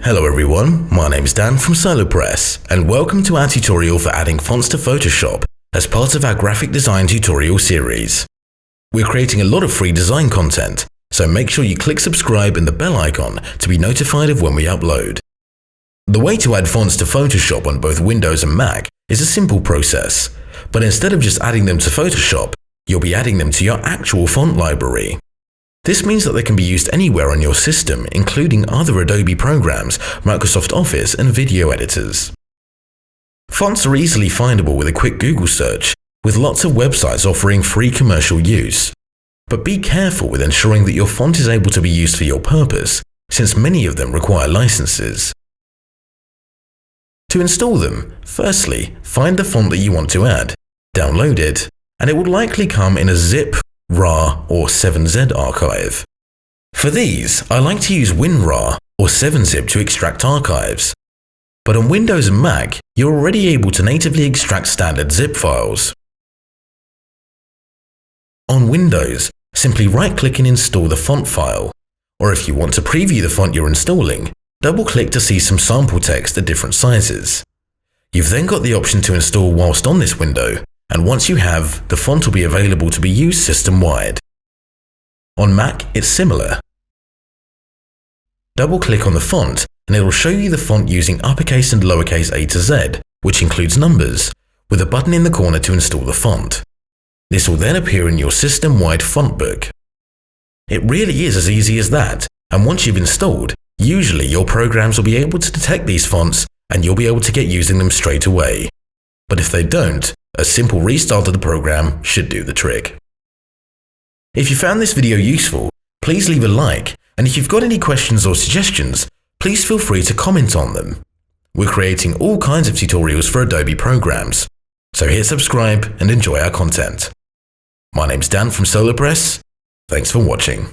Hello everyone, my name is Dan from Solopress, and welcome to our tutorial for adding fonts to Photoshop as part of our graphic design tutorial series. We're creating a lot of free design content, so make sure you click subscribe and the bell icon to be notified of when we upload. The way to add fonts to Photoshop on both Windows and Mac is a simple process, but instead of just adding them to Photoshop, you'll be adding them to your actual font library. This means that they can be used anywhere on your system, including other Adobe programs, Microsoft Office, and video editors. Fonts are easily findable with a quick Google search, with lots of websites offering free commercial use. But be careful with ensuring that your font is able to be used for your purpose, since many of them require licenses. To install them, firstly, find the font that you want to add, download it, and it will likely come in a zip, RAR, or 7Z archive. For these, I like to use WinRAR or 7-zip to extract archives. But on Windows and Mac, you're already able to natively extract standard zip files. On Windows, simply right-click and install the font file, or if you want to preview the font you're installing, double-click to see some sample text at different sizes. You've then got the option to install whilst on this window, and once you have, the font will be available to be used system-wide. On Mac, it's similar. Double-click on the font, and it will show you the font using uppercase and lowercase a to z, which includes numbers, with a button in the corner to install the font. This will then appear in your system-wide font book. It really is as easy as that, and once you've installed, usually your programs will be able to detect these fonts, and you'll be able to get using them straight away. But if they don't, a simple restart of the program should do the trick. If you found this video useful, please leave a like, and if you've got any questions or suggestions, please feel free to comment on them. We're creating all kinds of tutorials for Adobe programs, so hit subscribe and enjoy our content. My name's Dan from Solopress. Thanks for watching.